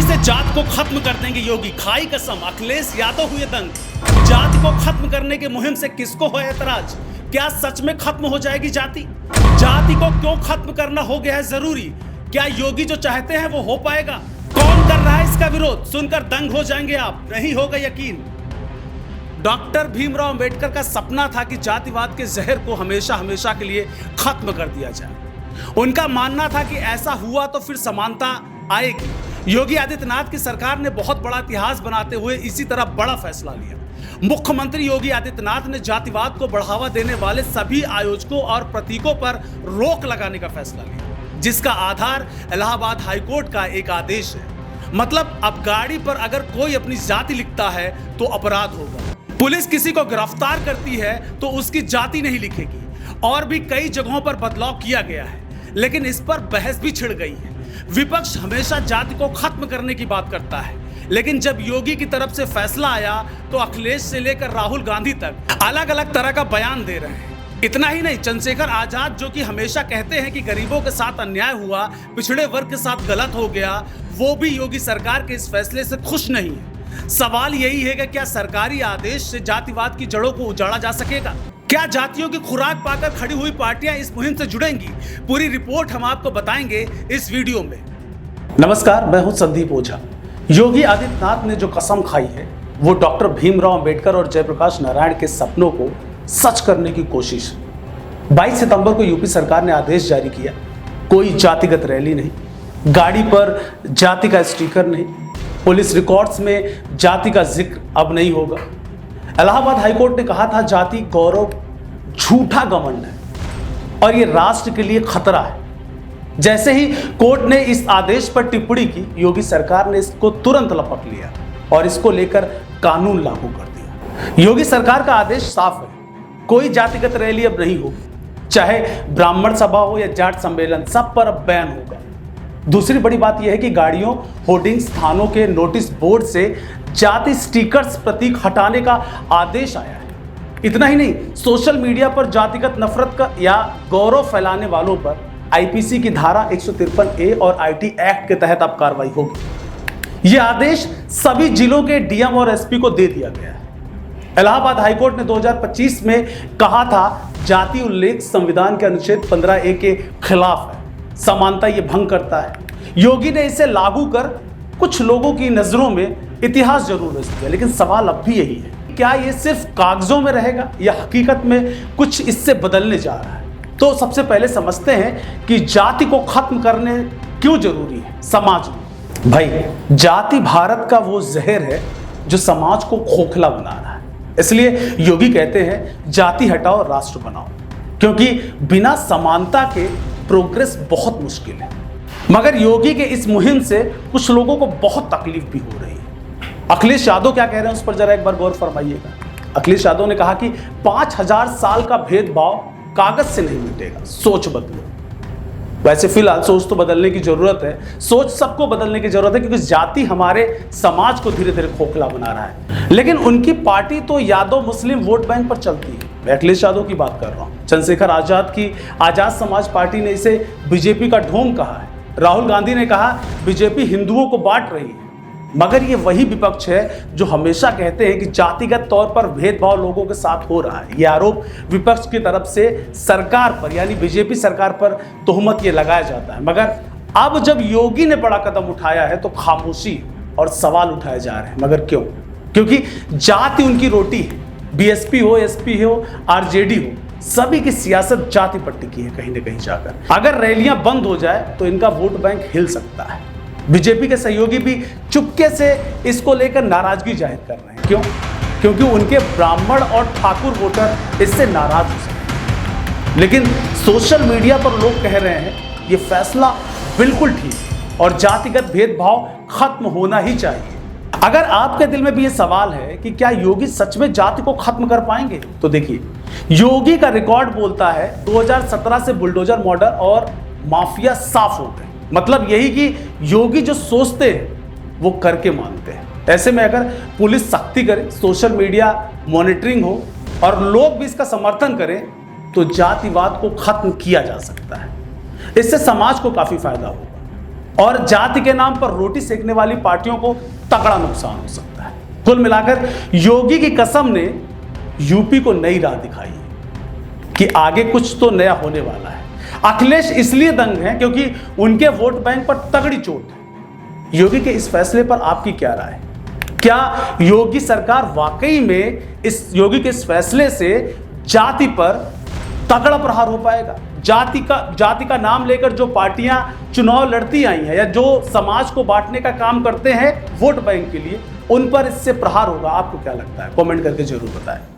से जात को खत्म कर देंगे योगी, खाई कसम। अखिलेश यादव हुए दंग। जाति को खत्म करने की मुहिम से किसको हो ऐतराज? क्या सच में खत्म हो जाएगी जाति? जाति को क्यों खत्म करना हो गया है जरूरी? क्या योगी जो चाहते हैं वो हो पाएगा? कौन कर रहा है इसका विरोध? सुनकर दंग हो जाएंगे आप, नहीं होगा यकीन। डॉक्टर भीमराव अंबेडकर का सपना था कि जातिवाद के जहर को हमेशा हमेशा के लिए खत्म कर दिया जाए। उनका मानना था कि ऐसा हुआ तो फिर समानता आएगी। योगी आदित्यनाथ की सरकार ने बहुत बड़ा इतिहास बनाते हुए इसी तरह बड़ा फैसला लिया। मुख्यमंत्री योगी आदित्यनाथ ने जातिवाद को बढ़ावा देने वाले सभी आयोजकों और प्रतीकों पर रोक लगाने का फैसला लिया, जिसका आधार इलाहाबाद हाईकोर्ट का एक आदेश है। मतलब अब गाड़ी पर अगर कोई अपनी जाति लिखता है तो अपराध होगा। पुलिस किसी को गिरफ्तार करती है तो उसकी जाति नहीं लिखेगी। और भी कई जगहों पर बदलाव किया गया है, लेकिन इस पर बहस भी छिड़ गई है। विपक्ष हमेशा जाति को खत्म करने की बात करता है, लेकिन जब योगी की तरफ से फैसला आया तो अखिलेश से लेकर राहुल गांधी तक अलग अलग तरह का बयान दे रहे हैं। इतना ही नहीं, चंद्रशेखर आजाद जो कि हमेशा कहते हैं कि गरीबों के साथ अन्याय हुआ, पिछड़े वर्ग के साथ गलत हो गया, वो भी योगी सरकार के इस फैसले से खुश नहीं है। सवाल यही है कि क्या सरकारी आदेश से जातिवाद की जड़ों को उजाड़ा जा सकेगा? क्या जातियों की खुराक पाकर खड़ी हुई पार्टियां इस मुहिम से जुड़ेंगी? पूरी रिपोर्ट हम आपको बताएंगे इस वीडियो में। नमस्कार, मैं हूं संदीप ओझा। योगी आदित्यनाथ ने जो कसम खाई है वो डॉक्टर भीमराव अंबेडकर और जयप्रकाश नारायण के सपनों को सच करने की कोशिश। 22 सितंबर को यूपी सरकार ने आदेश जारी किया, कोई जातिगत रैली नहीं, गाड़ी पर जाति का स्टिकर नहीं, पुलिस रिकॉर्ड्स में जाति का जिक्र अब नहीं होगा। इलाहाबाद हाईकोर्ट ने कहा था जाति गौरव झूठा घमंड है और ये राष्ट्र के लिए खतरा है। जैसे ही कोर्ट ने इस आदेश पर टिप्पणी की, योगी सरकार ने इसको तुरंत लपक लिया और इसको लेकर कानून लागू कर दिया। योगी सरकार का आदेश साफ है, कोई जातिगत रैली अब नहीं होगी, चाहे ब्राह्मण सभा हो या जाट सम्मेलन, सब पर अब बैन होगा। दूसरी बड़ी बात यह है कि गाड़ियों, होर्डिंग्स, थानों के नोटिस बोर्ड से जाति स्टिकर्स प्रतीक हटाने का आदेश आया है। इतना ही नहीं, सोशल मीडिया पर जातिगत नफरत का या गौरव फैलाने वालों पर आईपीसी की धारा 153A और आईटी एक्ट के तहत अब कार्रवाई होगी। यह आदेश सभी जिलों के डीएम और एसपी को दे दिया गया है। इलाहाबाद हाईकोर्ट ने 2025 में कहा था जाति उल्लेख संविधान के अनुच्छेद 15A के खिलाफ है, समानता ये भंग करता है। योगी ने इसे लागू कर कुछ लोगों की नजरों में इतिहास जरूर रच दिया, लेकिन सवाल अब भी यही है, क्या ये सिर्फ कागजों में रहेगा या हकीकत में कुछ इससे बदलने जा रहा है? तो सबसे पहले समझते हैं कि जाति को खत्म करने क्यों जरूरी है समाज में। भाई, जाति भारत का वो जहर है जो समाज को खोखला बना रहा है। इसलिए योगी कहते हैं जाति हटाओ, राष्ट्र बनाओ, क्योंकि बिना समानता के प्रोग्रेस बहुत मुश्किल है। मगर योगी के इस मुहिम से कुछ लोगों को बहुत तकलीफ भी हो रही है। अखिलेश यादव क्या कह रहे हैं उस पर जरा एक बार गौर फरमाइएगा। अखिलेश यादव ने कहा कि 5000 साल का भेदभाव कागज से नहीं मिटेगा, सोच बदलो। वैसे फिलहाल सोच तो बदलने की जरूरत है, सोच सबको बदलने की जरूरत है, क्योंकि जाति हमारे समाज को धीरे धीरे खोखला बना रहा है। लेकिन उनकी पार्टी तो यादव मुस्लिम वोट बैंक पर चलती है। मैं अखिलेश यादव की बात कर रहा हूँ। चंद्रशेखर आजाद की आजाद समाज पार्टी ने इसे बीजेपी का ढोंग कहा है। राहुल गांधी ने कहा बीजेपी हिंदुओं को बांट रही है। मगर ये वही विपक्ष है जो हमेशा कहते हैं कि जातिगत तौर पर भेदभाव लोगों के साथ हो रहा है। ये आरोप विपक्ष की तरफ से सरकार पर, यानी बीजेपी सरकार पर तोहमत ये लगाया जाता है। मगर अब जब योगी ने बड़ा कदम उठाया है तो खामोशी और सवाल उठाए जा रहे हैं। मगर क्यों? क्योंकि जाति उनकी रोटी है। बीएसपी हो, एसपी हो, आरजेडी हो, सभी की सियासत जाति पर टिकी है कहीं न कहीं जाकर। अगर रैलियां बंद हो जाए तो इनका वोट बैंक हिल सकता है। बीजेपी के सहयोगी भी चुपके से इसको लेकर नाराजगी जाहिर कर रहे हैं। क्यों? क्योंकि उनके ब्राह्मण और ठाकुर वोटर इससे नाराज हो सकते हैं। लेकिन सोशल मीडिया पर लोग कह रहे हैं ये फैसला बिल्कुल ठीक है और जातिगत भेदभाव खत्म होना ही चाहिए। अगर आपके दिल में भी ये सवाल है कि क्या योगी सच में जाति को खत्म कर पाएंगे, तो देखिए, योगी का रिकॉर्ड बोलता है 2017 से बुलडोजर मॉडल और माफिया साफ हो गए। मतलब यही कि योगी जो सोचते हैं वो करके मानते हैं। ऐसे में अगर पुलिस सख्ती करे, सोशल मीडिया मॉनिटरिंग हो और लोग भी इसका समर्थन करें तो जातिवाद को खत्म किया जा सकता है। इससे समाज को काफी फायदा होगा। और जाति के नाम पर रोटी सेकने वाली पार्टियों को तगड़ा नुकसान हो सकता है। कुल मिलाकर योगी की कसम ने यूपी को नई राह दिखाई है कि आगे कुछ तो नया होने वाला है। अखिलेश इसलिए दंग हैं क्योंकि उनके वोट बैंक पर तगड़ी चोट है। योगी के इस फैसले पर आपकी क्या राय है? क्या योगी सरकार वाकई में योगी के इस फैसले से जाति पर तगड़ा प्रहार हो पाएगा? जाति का नाम लेकर जो पार्टियां चुनाव लड़ती आई हैं या जो समाज को बांटने का काम करते हैं वोट बैंक के लिए, उन पर इससे प्रहार होगा? आपको क्या लगता है? कमेंट करके जरूर बताएं।